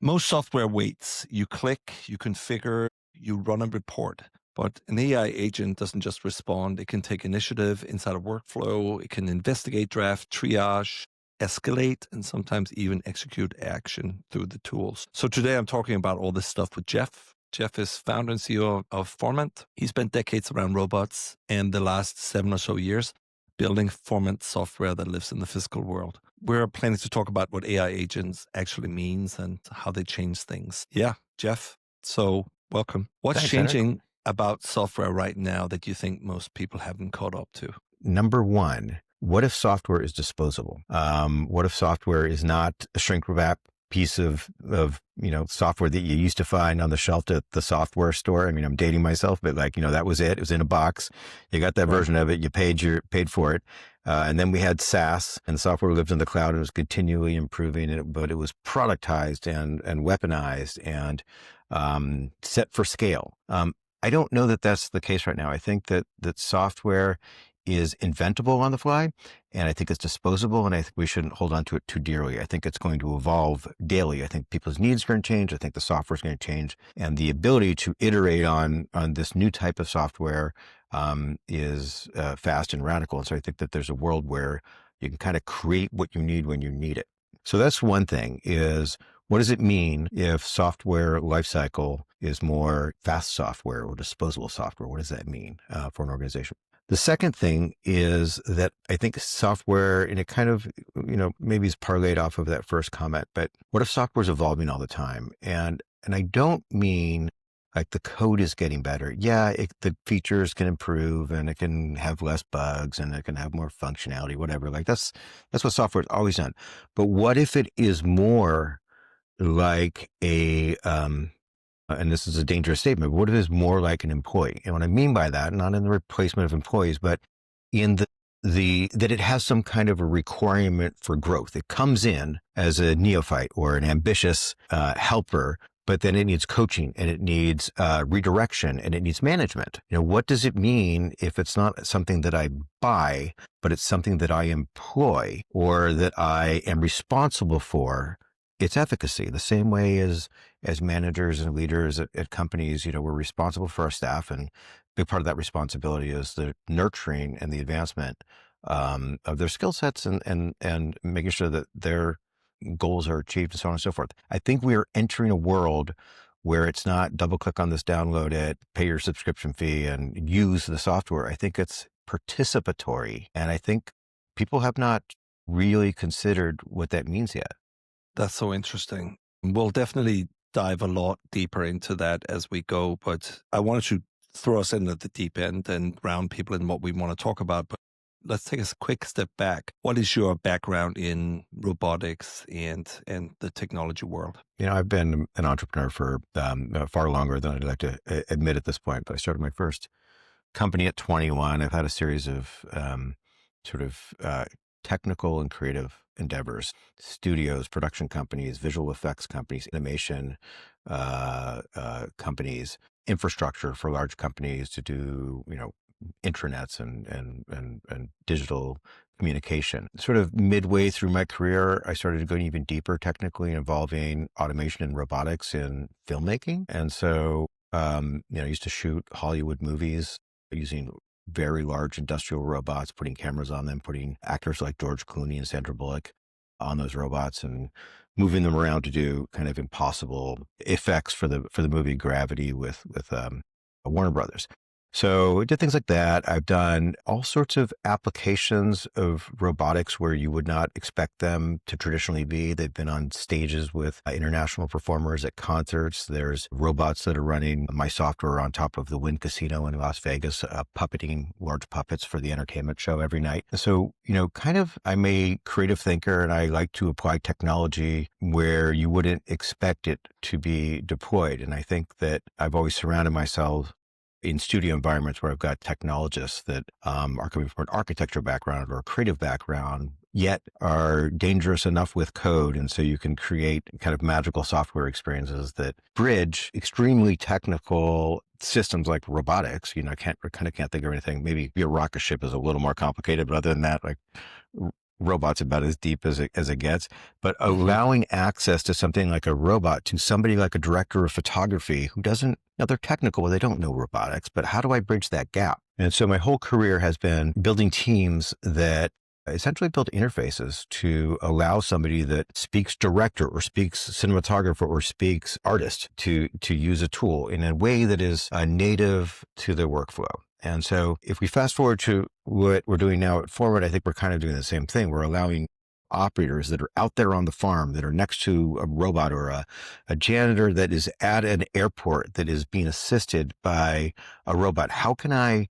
Most software waits. You click, you configure, you run a report. But an AI agent doesn't just respond. It can take initiative inside a workflow. It can investigate, draft, triage, escalate, and sometimes even execute action through the tools. So today I'm talking about all this stuff with Jeff. Jeff is founder and CEO of Formant. He spent decades around robots and the last 7 or so years building Formant software that lives in the physical world. We're planning to talk about what AI agents actually means and how they change things. Yeah, Jeff. So welcome. What's Thanks, Henrik. changing about software right now that you think most people haven't caught up to? Number one, what if software is disposable? What if software is not a shrink wrap piece of software that you used to find on the shelf at the software store? I mean, I'm dating myself, but that was it. It was in a box. You got that version of it. You paid for it. And then we had SaaS, and the software lived in the cloud and was continually improving, but it was productized and weaponized and set for scale. I don't know that that's the case right now. I think that software is inventable on the fly, and I think it's disposable, and I think we shouldn't hold on to it too dearly. I think it's going to evolve daily. I think people's needs are going to change. I think the software is going to change, and the ability to iterate on this new type of software is fast and radical. And so I think that there's a world where you can kind of create what you need when you need it. So that's one thing, is what does it mean if software lifecycle is more fast software or disposable software? What does that mean for an organization? The second thing is that I think software, and it kind of, maybe is parlayed off of that first comment, but what if software is evolving all the time? And I don't mean like the code is getting better. Yeah, the features can improve and it can have less bugs and it can have more functionality, whatever. Like that's what software has always done. But what if it is more like and this is a dangerous statement, but what if it's more like an employee? And what I mean by that, not in the replacement of employees, but in that it has some kind of a requirement for growth. It comes in as a neophyte or an ambitious helper, but then it needs coaching and it needs redirection and it needs management. What does it mean if it's not something that I buy, but it's something that I employ or that I am responsible for? Its efficacy, the same way as managers and leaders at companies, we're responsible for our staff, and a big part of that responsibility is the nurturing and the advancement of their skill sets and making sure that their goals are achieved and so on and so forth. I think we are entering a world where it's not double click on this, download it, pay your subscription fee and use the software. I think it's participatory. And I think people have not really considered what that means yet. That's so interesting. We'll definitely dive a lot deeper into that as we go, but I wanted to throw us in at the deep end and ground people in what we want to talk about. But let's take a quick step back. What is your background in robotics and the technology world? I've been an entrepreneur for far longer than I'd like to admit at this point, but I started my first company at 21. I've had a series of technical and creative endeavors, studios, production companies, visual effects companies, animation companies, infrastructure for large companies to do, intranets and digital communication. Sort of midway through my career, I started going even deeper technically, involving automation and robotics in filmmaking. And so, I used to shoot Hollywood movies using very large industrial robots, putting cameras on them, putting actors like George Clooney and Sandra Bullock on those robots and moving them around to do kind of impossible effects for the movie Gravity with Warner Brothers. So I did things like that. I've done all sorts of applications of robotics where you would not expect them to traditionally be. They've been on stages with international performers at concerts. There's robots that are running my software on top of the Wynn Casino in Las Vegas, puppeting large puppets for the entertainment show every night. So, I'm a creative thinker and I like to apply technology where you wouldn't expect it to be deployed. And I think that I've always surrounded myself in studio environments where I've got technologists that are coming from an architecture background or a creative background, yet are dangerous enough with code. And so you can create kind of magical software experiences that bridge extremely technical systems like robotics. I can't think of anything. Maybe a rocket ship is a little more complicated, but other than that, like robots about as deep as it gets, but Hmm. allowing access to something like a robot to somebody like a director of photography who doesn't, now they're technical, they don't know robotics, but how do I bridge that gap? And so my whole career has been building teams that essentially build interfaces to allow somebody that speaks director or speaks cinematographer or speaks artist to use a tool in a way that is native to their workflow. And so if we fast forward to what we're doing now at Forward, I think we're kind of doing the same thing. We're allowing operators that are out there on the farm that are next to a robot or a janitor that is at an airport that is being assisted by a robot. How can I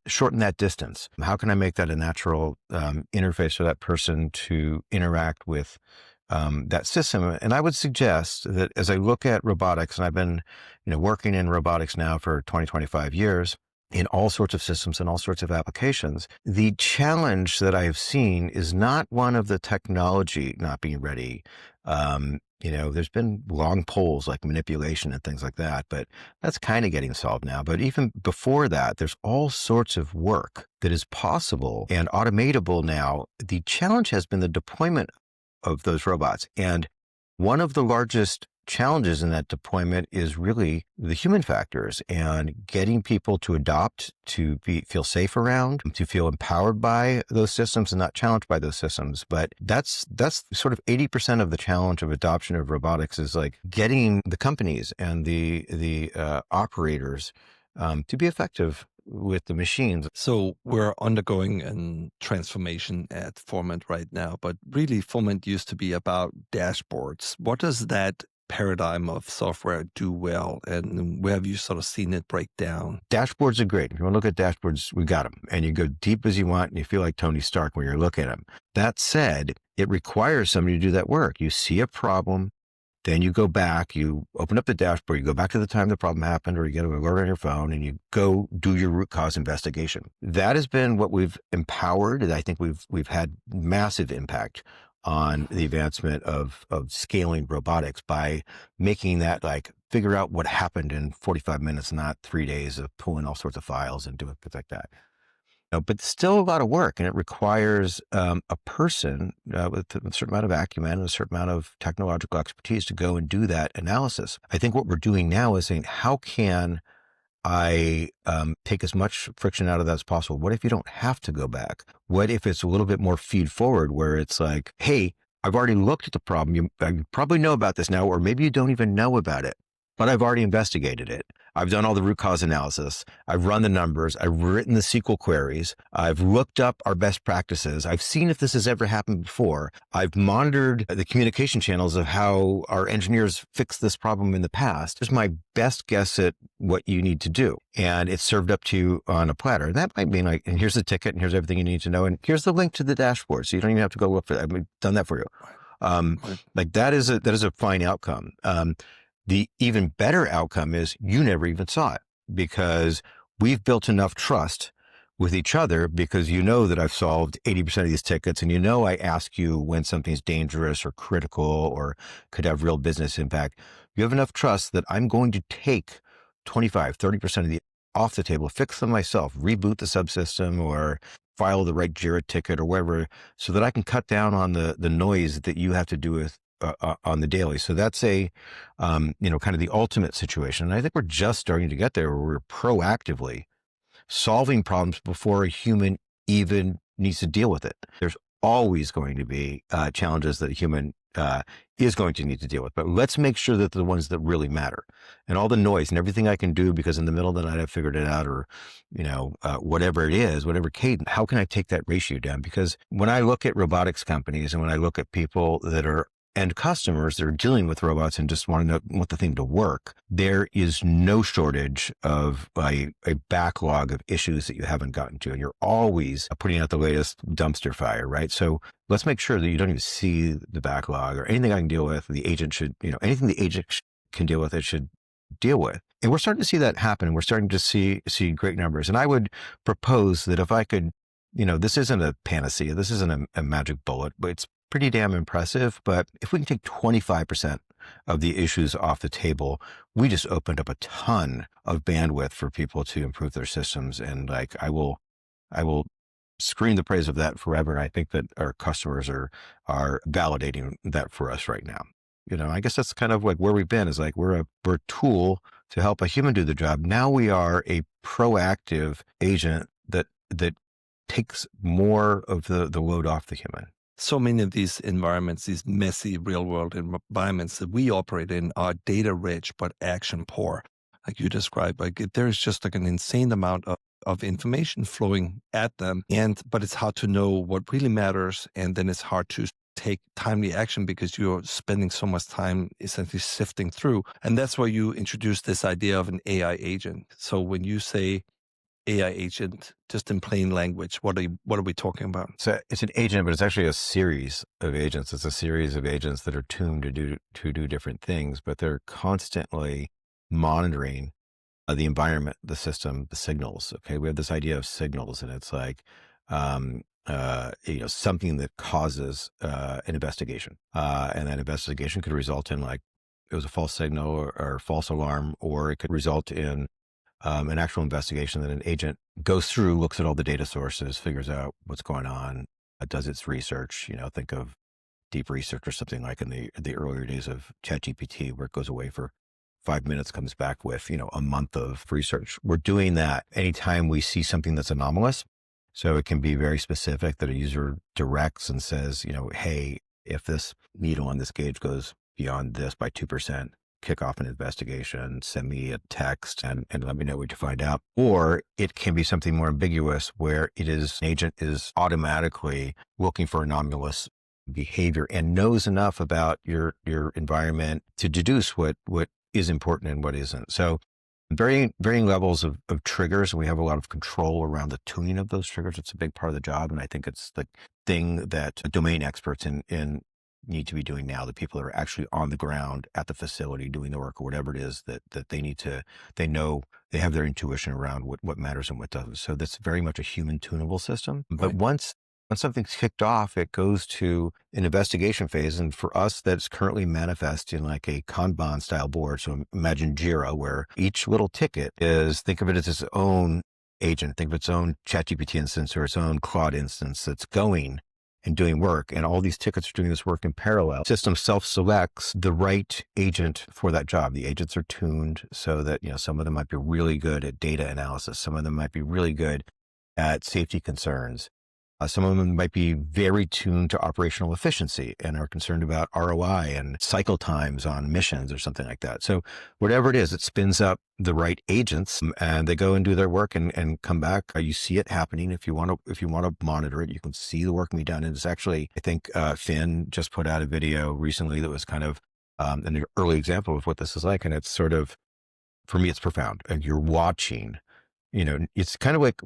shorten that distance? How can I make that a natural interface for that person to interact with that system? And I would suggest that as I look at robotics, and I've been, working in robotics now for 20, 25 years, in all sorts of systems and all sorts of applications, the challenge that I have seen is not one of the technology not being ready. There's been long poles like manipulation and things like that, but that's kind of getting solved now. But even before that, there's all sorts of work that is possible and automatable now. The challenge has been the deployment of those robots. And one of the largest challenges in that deployment is really the human factors and getting people to adopt, to feel safe around, to feel empowered by those systems and not challenged by those systems. But that's sort of 80% of the challenge of adoption of robotics, is like getting the companies and the operators to be effective with the machines. So we're undergoing a transformation at Format right now, but really Format used to be about dashboards. What does that paradigm of software do well, and where have you sort of seen it break down? Dashboards are great. If you want to look at dashboards, we got them. And you go deep as you want, and you feel like Tony Stark when you're looking at them. That said, it requires somebody to do that work. You see a problem, then you go back, you open up the dashboard, you go back to the time the problem happened, or you get an alert on your phone, and you go do your root cause investigation. That has been what we've empowered. And I think we've had massive impact on the advancement of scaling robotics by making that, like, figure out what happened in 45 minutes, not 3 days of pulling all sorts of files and doing things like that. But still a lot of work, and it requires a person with a certain amount of acumen and a certain amount of technological expertise to go and do that analysis. I think what we're doing now is saying, how can I take as much friction out of that as possible? What if you don't have to go back? What if it's a little bit more feed forward, where it's like, hey, I've already looked at the problem. You probably know about this now, or maybe you don't even know about it, but I've already investigated it. I've done all the root cause analysis. I've run the numbers. I've written the SQL queries. I've looked up our best practices. I've seen if this has ever happened before. I've monitored the communication channels of how our engineers fixed this problem in the past. It's my best guess at what you need to do. And it's served up to you on a platter. And that might mean, like, and here's the ticket, and here's everything you need to know. And here's the link to the dashboard. So you don't even have to go look for that. I've done that for you. Right. Like that is a fine outcome. The even better outcome is you never even saw it, because we've built enough trust with each other, because you know that I've solved 80% of these tickets, and I ask you when something's dangerous or critical or could have real business impact. You have enough trust that I'm going to take 25, 30% of the off the table, fix them myself, reboot the subsystem, or file the right JIRA ticket or whatever, so that I can cut down on the noise that you have to do with on the daily. So that's kind of the ultimate situation. And I think we're just starting to get there, where we're proactively solving problems before a human even needs to deal with it. There's always going to be challenges that a human is going to need to deal with, but let's make sure that the ones that really matter, and all the noise and everything I can do because in the middle of the night I figured it out, or whatever it is, whatever cadence, how can I take that ratio down? Because when I look at robotics companies, and when I look at people that are end customers that are dealing with robots and just want the thing to work, there is no shortage of a backlog of issues that you haven't gotten to. And you're always putting out the latest dumpster fire, right? So let's make sure that you don't even see the backlog, or anything I can deal with. The agent should, anything the agent can deal with, it should deal with. And we're starting to see that happen. We're starting to see great numbers. And I would propose that if I could, this isn't a panacea, this isn't a magic bullet, but it's pretty damn impressive. But if we can take 25% of the issues off the table, we just opened up a ton of bandwidth for people to improve their systems. And like, I will scream the praise of that forever. And I think that our customers are validating that for us right now. I guess that's kind of like where we've been, is like we're a tool to help a human do the job. Now we are a proactive agent that takes more of the load off the human. So many of these environments, these messy real world environments that we operate in, are data rich but action poor, like you described. Like there's just like an insane amount of information flowing at them, but it's hard to know what really matters, and then it's hard to take timely action because you're spending so much time essentially sifting through. And that's why you introduced this idea of an AI agent. So when you say AI agent, just in plain language, what are we talking about? So it's an agent, but it's actually a series of agents. It's a series of agents that are tuned to do different things, but they're constantly monitoring the environment, the system, the signals. Okay, we have this idea of signals, and it's like something that causes an investigation, and that investigation could result in, like, it was a false signal or false alarm, or it could result in an actual investigation that an agent goes through, looks at all the data sources, figures out what's going on, does its research. Think of deep research or something like in the earlier days of ChatGPT, where it goes away for 5 minutes, comes back with, a month of research. We're doing that anytime we see something that's anomalous. So it can be very specific, that a user directs and says, hey, if this needle on this gauge goes beyond this by 2%, kick off an investigation, send me a text and let me know what you find out. Or it can be something more ambiguous, where an agent is automatically looking for anomalous behavior and knows enough about your environment to deduce what is important and what isn't. So varying levels of triggers. And we have a lot of control around the tuning of those triggers. It's a big part of the job. And I think it's the thing that domain experts in need to be doing now, the people that are actually on the ground at the facility doing the work, or whatever it is that they need to, they know, they have their intuition around what matters and what doesn't. So that's very much a human tunable system. But Right. once something's kicked off, it goes to an investigation phase. And for us, that's currently manifest in like a Kanban style board. So imagine Jira, where each little ticket think of it as its own agent, think of its own ChatGPT instance or its own Claude instance that's going and doing work. And all these tickets are doing this work in parallel. The system self-selects the right agent for that job. The agents are tuned so that, some of them might be really good at data analysis. Some of them might be really good at safety concerns. Some of them might be very tuned to operational efficiency and are concerned about ROI and cycle times on missions or something like that. So whatever it is, it spins up the right agents, and they go and do their work and come back. You see it happening. If you want to monitor it, you can see the work being done. And it's actually, I think Finn just put out a video recently that was kind of an early example of what this is like. And it's sort of, for me, it's profound. And you're watching, it's kind of like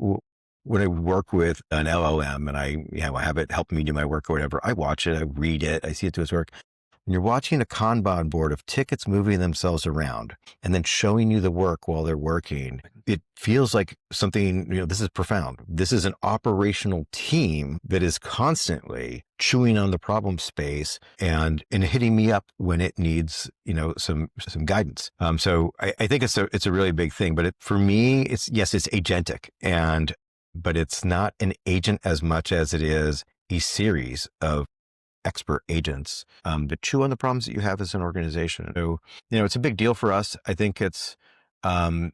when I work with an LLM and I have it help me do my work or whatever, I watch it, I read it, I see it do its work. And you're watching a Kanban board of tickets moving themselves around and then showing you the work while they're working. It feels like something, this is profound. This is an operational team that is constantly chewing on the problem space and hitting me up when it needs, some guidance. So I think it's a really big thing, but for me, it's agentic, but it's not an agent as much as it is a series of expert agents that chew on the problems that you have as an organization. So, it's a big deal for us. I think it's an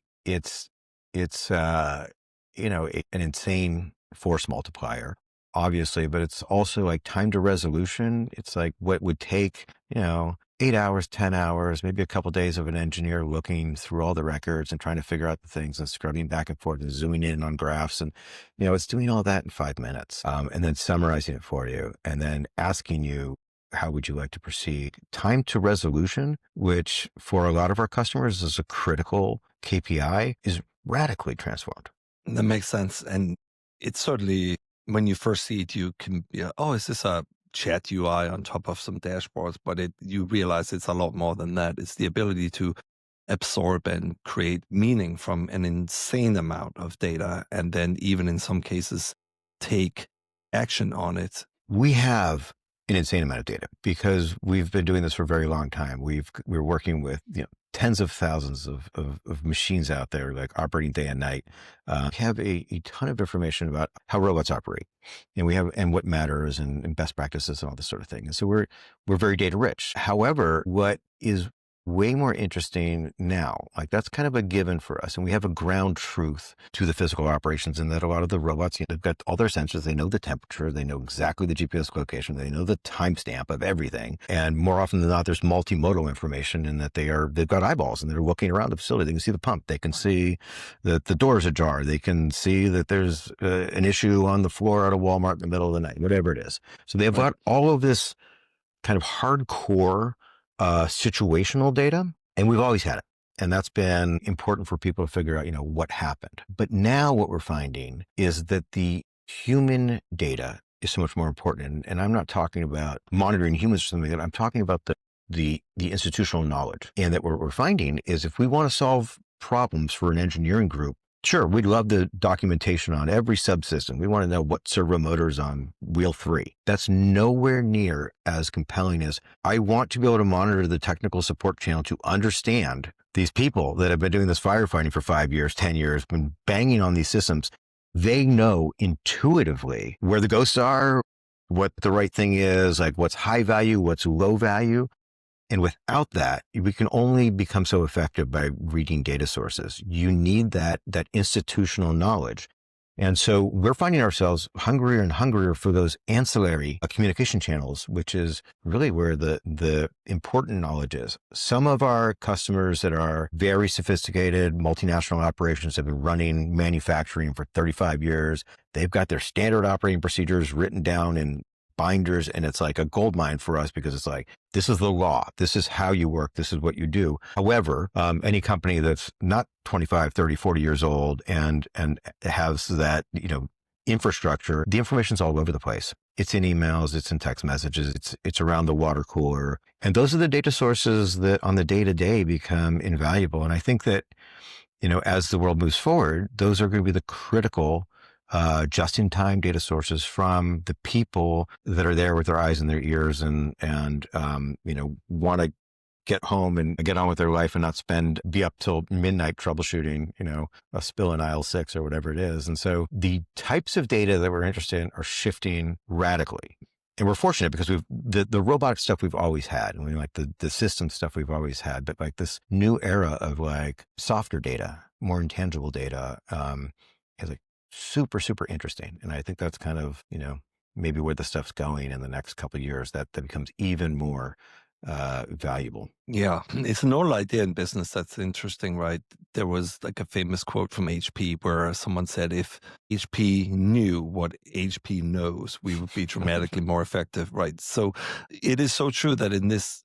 insane force multiplier, obviously, but it's also like time to resolution. It's like what would take, 8 hours, 10 hours, maybe a couple of days of an engineer looking through all the records and trying to figure out the things and scrubbing back and forth and zooming in on graphs. And, it's doing all that in 5 minutes, and then summarizing it for you and then asking you, how would you like to proceed? Time to resolution, which for a lot of our customers is a critical KPI, is radically transformed. That makes sense. And it's certainly, when you first see it, you can be, is this a chat UI on top of some dashboards? But you realize it's a lot more than that. It's the ability to absorb and create meaning from an insane amount of data, and then even in some cases take action on it. We have an insane amount of data because we've been doing this for a very long time. We're working with tens of thousands of machines out there, like operating day and night. We have a ton of information about how robots operate, and what matters, and best practices and all this sort of thing. And so we're very data rich. However, what is way more interesting now, like that's kind of a given for us. And we have a ground truth to the physical operations, in that a lot of the robots, they've got all their sensors, they know the temperature, they know exactly the GPS location, they know the timestamp of everything. And more often than not, there's multimodal information in that they've got eyeballs and they're looking around the facility. They can see the pump. They can see that the door's ajar. They can see that there's an issue on the floor at a Walmart in the middle of the night, whatever it is. So they've got all of this kind of hardcore situational data, and we've always had it. And that's been important for people to figure out, what happened. But now what we're finding is that the human data is so much more important. And I'm not talking about monitoring humans or something. I'm talking about the institutional knowledge. And that what we're finding is, if we want to solve problems for an engineering group, sure, we'd love the documentation on every subsystem. We want to know what servo motor's on wheel 3. That's nowhere near as compelling as, I want to be able to monitor the technical support channel to understand these people that have been doing this firefighting for 5 years, 10 years, been banging on these systems. They know intuitively where the ghosts are, what the right thing is, like what's high value, what's low value. And without that, we can only become so effective by reading data sources. You need that institutional knowledge. And so we're finding ourselves hungrier and hungrier for those ancillary communication channels, which is really where the important knowledge is. Some of our customers that are very sophisticated multinational operations have been running manufacturing for 35 years. They've got their standard operating procedures written down in binders, and it's like a gold mine for us, because it's like, this is the law. This is how you work. This is what you do. However, any company that's not 25, 30, 40 years old and has that, infrastructure, the information's all over the place. It's in emails, it's in text messages, it's around the water cooler. And those are the data sources that on the day-to-day become invaluable. And I think that, as the world moves forward, those are going to be the critical just-in-time data sources from the people that are there with their eyes and their ears and want to get home and get on with their life and not be up till midnight troubleshooting, a spill in aisle 6 or whatever it is. And so the types of data that we're interested in are shifting radically. And we're fortunate because the robotic stuff we've always had, and we like the system stuff we've always had, but like this new era of like softer data, more intangible data, is like super, super interesting. And I think that's kind of, maybe where the stuff's going in the next couple of years, that becomes even more valuable. Yeah, it's an old idea in business that's interesting, right? There was like a famous quote from HP where someone said, if HP knew what HP knows, we would be dramatically more effective, right? So it is so true that in this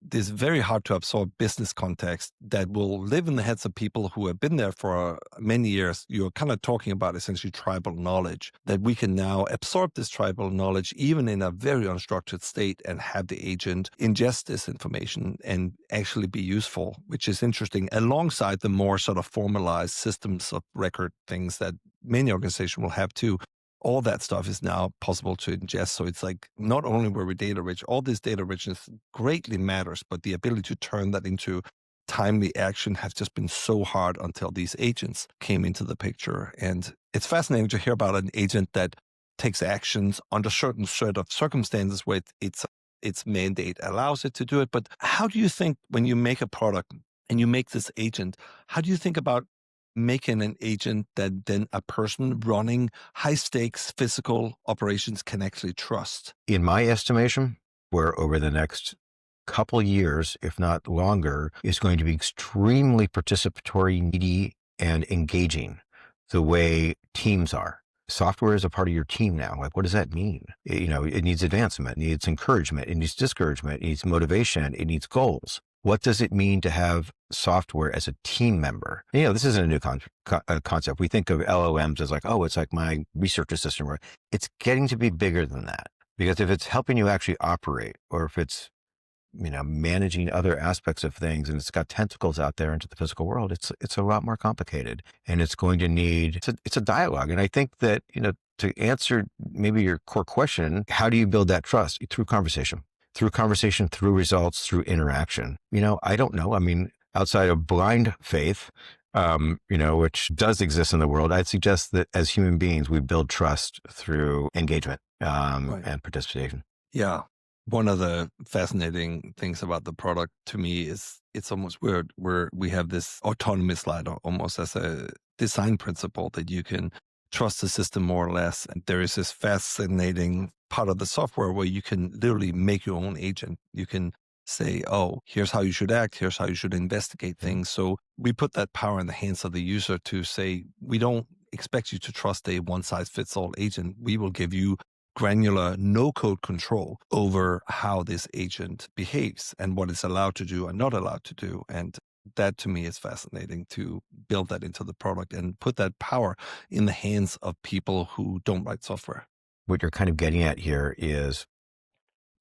very hard to absorb business context that will live in the heads of people who have been there for many years. You're kind of talking about essentially tribal knowledge, that we can now absorb this tribal knowledge even in a very unstructured state and have the agent ingest this information and actually be useful, which is interesting, alongside the more sort of formalized systems of record things that many organizations will have too. All that stuff is now possible to ingest. So it's like, not only were we data rich, all this data richness greatly matters, but the ability to turn that into timely action has just been so hard until these agents came into the picture. And it's fascinating to hear about an agent that takes actions under certain set of circumstances where its mandate allows it to do it. But how do you think, when you make a product and you make this agent, how do you think about making an agent that then a person running high stakes physical operations can actually trust? In my estimation, where over the next couple years, if not longer, is going to be extremely participatory, needy, and engaging, the way teams are. Software is a part of your team now. Like, what does that mean? It needs advancement, it needs encouragement, it needs discouragement, it needs motivation, it needs goals. What does it mean to have software as a team member? This isn't a new concept. We think of LLMs as like, oh, it's like my research assistant. It's getting to be bigger than that, because if it's helping you actually operate, or if it's, managing other aspects of things, and it's got tentacles out there into the physical world, it's a lot more complicated, and it's going to need, it's a dialogue. And I think that, to answer maybe your core question, how do you build that trust? Through conversation, through results, through interaction. I don't know. I mean, outside of blind faith, which does exist in the world, I'd suggest that as human beings, we build trust through engagement Right. and participation. Yeah. One of the fascinating things about the product to me is it's almost weird where we have this autonomous slider almost as a design principle that you can trust the system more or less. And there is this fascinating part of the software where you can literally make your own agent. You can say, oh, here's how you should act, here's how you should investigate Mhm. things. So we put that power in the hands of the user to say, we don't expect you to trust a one size fits all agent. We will give you granular no code control over how this agent behaves and what it's allowed to do and not allowed to do. And that to me is fascinating to build that into the product and put that power in the hands of people who don't write software. What you're kind of getting at here is,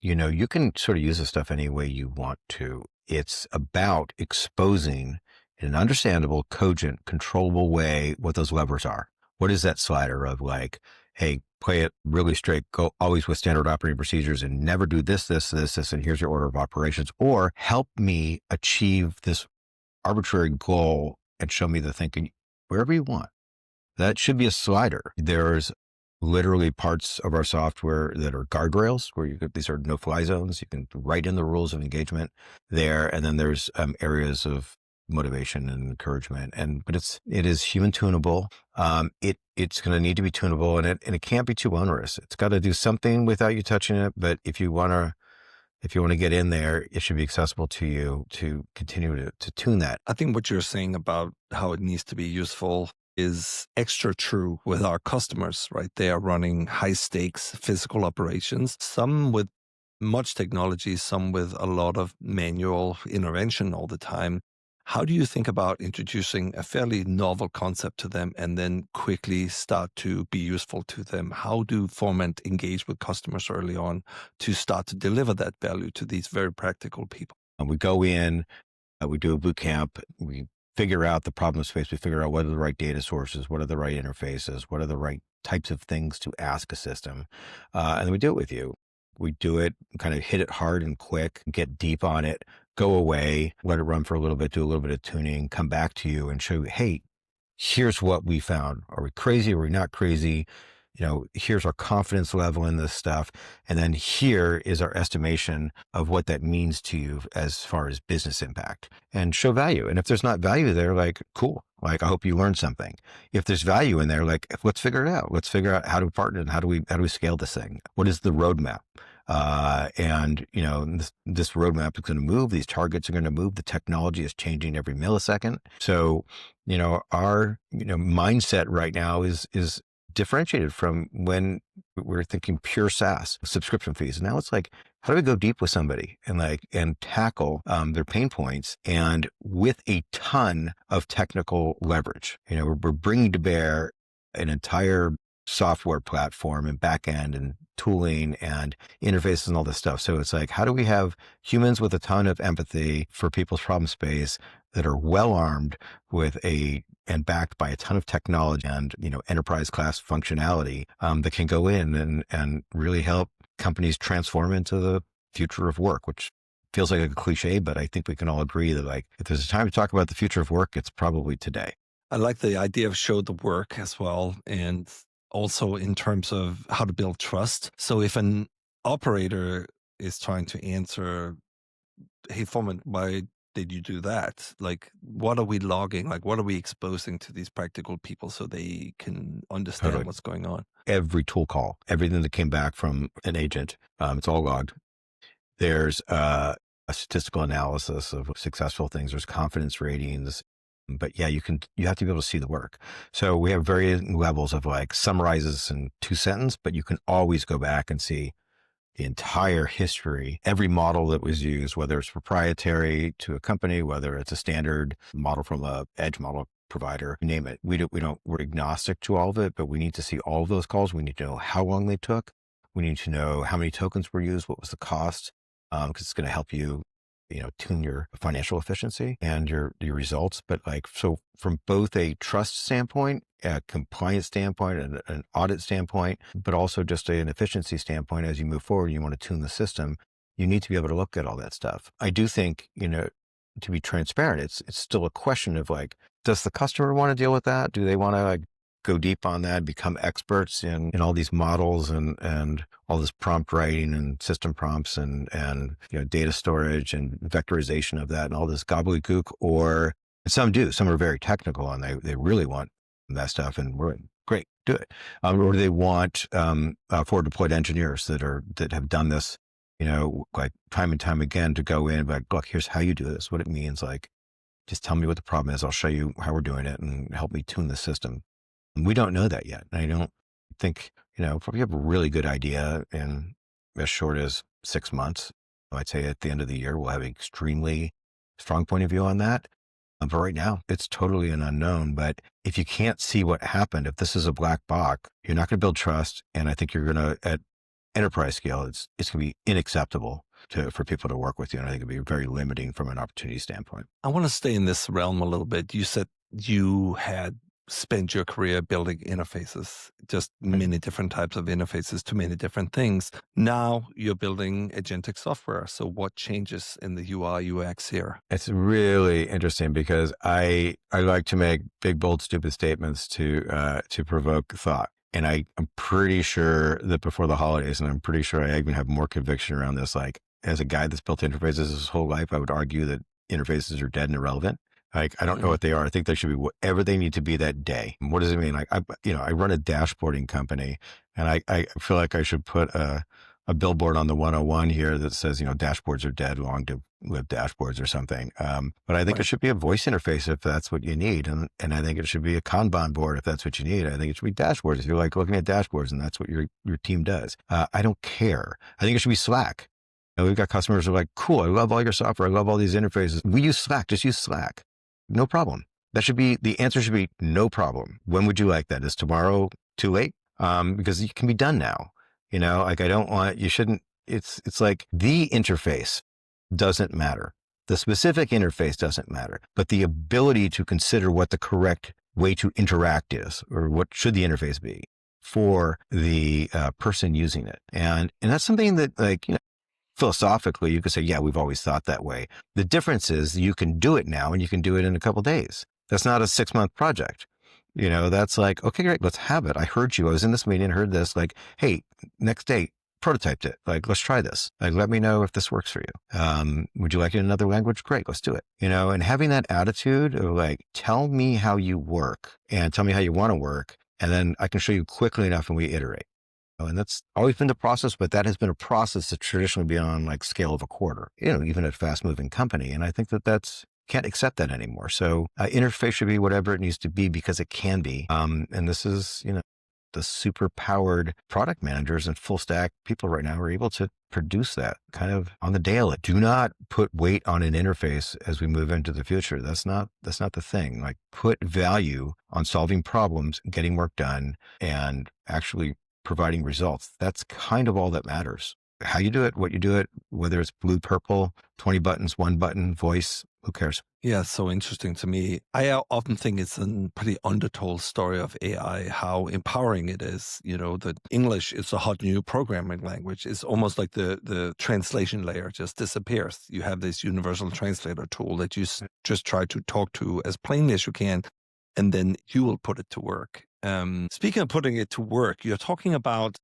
you can sort of use this stuff any way you want to. It's about exposing in an understandable, cogent, controllable way what those levers are. What is that slider of like, hey, play it really straight, go always with standard operating procedures and never do this, and here's your order of operations, or help me achieve this arbitrary goal and show me the thinking wherever you want. That should be a slider. There's literally parts of our software that are guardrails where these are no-fly zones. You can write in the rules of engagement there. And then there's areas of motivation and encouragement. But it is human tunable. It's going to need to be tunable, and it can't be too onerous. It's got to do something without you touching it. But if you want to get in there, it should be accessible to you to continue to tune that. I think what you're saying about how it needs to be useful is extra true with our customers, right? They are running high stakes physical operations, some with much technology, some with a lot of manual intervention all the time. How do you think about introducing a fairly novel concept to them and then quickly start to be useful to them? How do Format engage with customers early on to start to deliver that value to these very practical people? And we go in, we do a boot camp, we figure out the problem space, we figure out what are the right data sources, what are the right interfaces, what are the right types of things to ask a system. And then we do it with you. We do it, kind of hit it hard and quick, get deep on it, go away, let it run for a little bit, do a little bit of tuning, come back to you and show you, hey, here's what we found. Are we crazy? Are we not crazy? Here's our confidence level in this stuff. And then here is our estimation of what that means to you as far as business impact, and show value. And if there's not value there, like, cool. Like, I hope you learned something. If there's value in there, like, let's figure it out. Let's figure out how to partner and how do we scale this thing? What is the roadmap? This roadmap is going to move. These targets are going to move. The technology is changing every millisecond. So, our, mindset right now is differentiated from when we're thinking pure SaaS subscription fees. Now it's like, how do we go deep with somebody and tackle their pain points, and with a ton of technical leverage? We're bringing to bear an entire software platform and backend and tooling and interfaces and all this stuff. So it's like, how do we have humans with a ton of empathy for people's problem space that are well armed and backed by a ton of technology and, enterprise class functionality that can go in and really help companies transform into the future of work, which feels like a cliche, but I think we can all agree that, like, if there's a time to talk about the future of work, it's probably today. I like the idea of show the work as well. And also in terms of how to build trust. So if an operator is trying to answer, hey, Foreman, why did you do that? Like, what are we logging? Like, what are we exposing to these practical people so they can understand Totally. what's going on? Every tool call, everything that came back from an agent, it's all logged. There's a statistical analysis of successful things. There's confidence ratings. But yeah, you have to be able to see the work. So we have varying levels of, like, summarizes in 2 sentence, but you can always go back and see the entire history, every model that was used, whether it's proprietary to a company, whether it's a standard model from a edge model provider, you name it. We're agnostic to all of it, but we need to see all of those calls. We need to know how long they took. We need to know how many tokens were used, what was the cost, because it's going to help you, tune your financial efficiency and your results. But, like, so from both a trust standpoint, a compliance standpoint, and an audit standpoint, but also just an efficiency standpoint, as you move forward, you want to tune the system. You need to be able to look at all that stuff. I do think, to be transparent, it's still a question of like, does the customer want to deal with that? Do they want to like go deep on that, become experts in all these models and all this prompt writing and system prompts and data storage and vectorization of that and all this gobbledygook? Or some do. Some are very technical and they really want that stuff, and we're great, do it. Or do they want forward deployed engineers that have done this, like time and time again, to go in, like, look, here's how you do this, what it means. Like, just tell me what the problem is. I'll show you how we're doing it and help me tune the system. And we don't know that yet. And I don't think, if we have a really good idea in as short as 6 months, I'd say at the end of the year, we'll have an extremely strong point of view on that. But right now, it's totally an unknown. But if you can't see what happened, if this is a black box, you're not going to build trust. And I think you're going to, at enterprise scale, it's going to be unacceptable for people to work with you. And I think it'd be very limiting from an opportunity standpoint. I want to stay in this realm a little bit. You said you had spent your career building interfaces, just many different types of interfaces to many different things. Now you're building agentic software. So what changes in the UI UX here? It's really interesting because I like to make big, bold, stupid statements to provoke thought. And I'm pretty sure that before the holidays, and I'm pretty sure I even have more conviction around this, like as a guy that's built interfaces his whole life, I would argue that interfaces are dead and irrelevant. Like, I don't know what they are. I think they should be whatever they need to be that day. What does it mean? Like, I run a dashboarding company, and I feel like I should put a billboard on the 101 here that says, dashboards are dead, long to live dashboards or something. But I think it should be a voice interface if that's what you need. And I think it should be a Kanban board if that's what you need. I think it should be dashboards if you're like looking at dashboards and that's what your team does. I don't care. I think it should be Slack. We've got customers who are like, cool, I love all your software. I love all these interfaces. We use Slack, just use Slack. No problem. The answer should be no problem. When would you like that? Is tomorrow too late? Because it can be done now. Like it's like the interface doesn't matter. The specific interface doesn't matter, but the ability to consider what the correct way to interact is, or what should the interface be for the person using it. And that's something that, like, philosophically, you could say, yeah, we've always thought that way. The difference is you can do it now and you can do it in a couple of days. That's not a 6-month project. That's like, okay, great, let's have it. I heard you. I was in this meeting, heard this, like, hey, next day, prototyped it. Like, let's try this. Like, let me know if this works for you. Would you like it in another language? Great, let's do it. And having that attitude of like, tell me how you work and tell me how you want to work. And then I can show you quickly enough and we iterate. And that's always been the process, but that has been a process that traditionally been on like scale of a quarter, even at a fast moving company. And I think that's can't accept that anymore. So interface should be whatever it needs to be because it can be. And this is, the super powered product managers and full stack people right now are able to produce that kind of on the daily. Do not put weight on an interface as we move into the future. That's not the thing. Like, put value on solving problems, getting work done, and actually providing results. That's kind of all that matters. How you do it, what you do it, whether it's blue, purple, 20 buttons, 1 button, voice, who cares? Yeah, so interesting to me. I often think it's a pretty undertold story of AI, how empowering it is. That English is a hot new programming language. It's almost like the translation layer just disappears. You have this universal translator tool that you just try to talk to as plainly as you can, and then you will put it to work. Speaking of putting it to work, you're talking about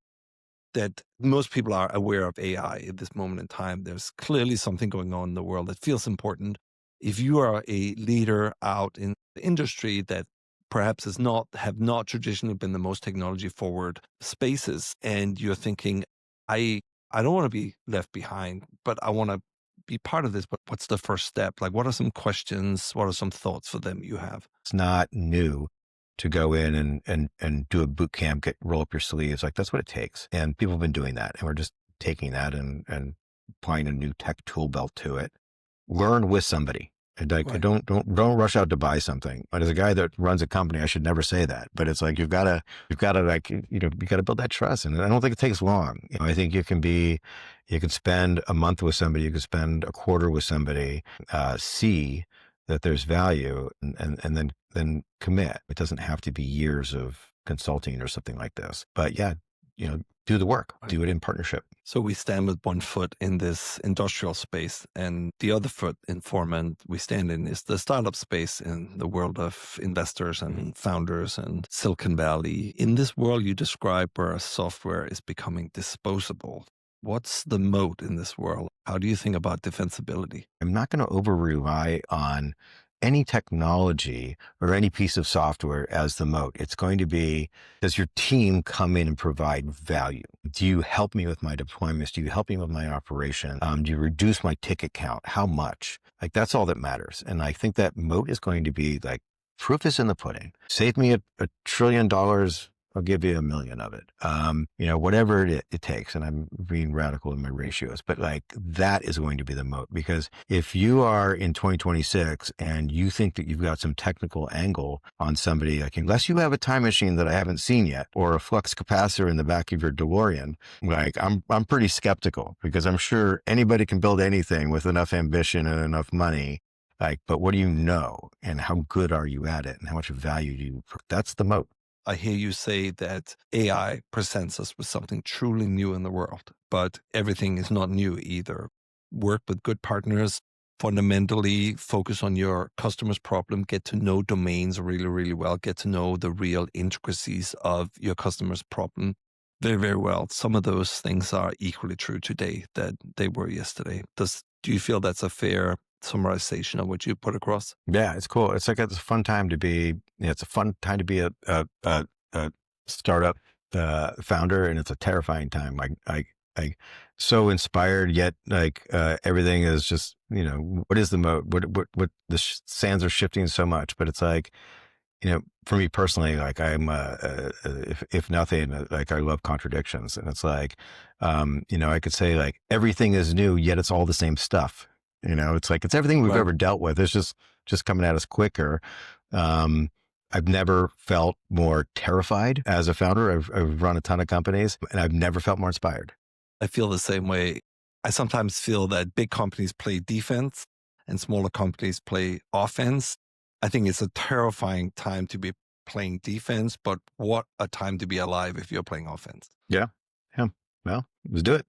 that most people are aware of AI at this moment in time. There's clearly something going on in the world that feels important. If you are a leader out in the industry that perhaps have not traditionally been the most technology forward spaces, and you're thinking, I don't want to be left behind, but I want to be part of this, but what's the first step? Like, what are some questions? What are some thoughts for them you have? It's not new to go in and do a boot camp, roll up your sleeves. Like, that's what it takes. And people have been doing that. And we're just taking that and applying a new tech tool belt to it. Learn with somebody. And like, Right. don't rush out to buy something. But as a guy that runs a company, I should never say that. But it's like, you've got to like, you got to build that trust. And I don't think it takes long. I think you can spend a month with somebody, you can spend a quarter with somebody, see that there's value, and then commit. It doesn't have to be years of consulting or something like this. But yeah, do the work, Right. do it in partnership. So we stand with one foot in this industrial space, and the other foot in Foreman we stand in is the startup space in the world of investors and founders and Silicon Valley. In this world you describe where software is becoming disposable, what's the moat in this world? How do you think about defensibility? I'm not going to over rely on any technology or any piece of software as the moat. It's going to be, does your team come in and provide value? Do you help me with my deployments? Do you help me with my operation? Do you reduce my ticket count? How much? Like, that's all that matters. And I think that moat is going to be like, proof is in the pudding. Save me a $1 trillion. I'll give you 1 million of it. Whatever it takes. And I'm being radical in my ratios, but like that is going to be the moat, because if you are in 2026 and you think that you've got some technical angle on somebody, like unless you have a time machine that I haven't seen yet, or a flux capacitor in the back of your DeLorean, like I'm pretty skeptical, because I'm sure anybody can build anything with enough ambition and enough money. Like, but what do you know, and how good are you at it, and how much value do you, that's the moat. I hear you say that AI presents us with something truly new in the world, but everything is not new either. Work with good partners, fundamentally focus on your customer's problem, get to know domains really, really well, get to know the real intricacies of your customer's problem very, very well. Some of those things are equally true today that they were yesterday. Do you feel that's a fair summarization of what you put across? Yeah, it's cool. It's like it's a fun time to be. It's a fun time to be a startup founder, and it's a terrifying time. I so inspired, yet like everything is just, what is the mode? What the sands are shifting so much, but it's like, for me personally, like I'm, if nothing, like I love contradictions, and it's like, I could say like everything is new, yet it's all the same stuff. It's like it's everything we've Right. ever dealt with. It's just coming at us quicker. Um, I've never felt more terrified as a founder. I've run a ton of companies, and I've never felt more inspired. I feel the same way. I sometimes feel that big companies play defense and smaller companies play offense. I think it's a terrifying time to be playing defense, but what a time to be alive if you're playing offense. Yeah, yeah. Well, let's do it.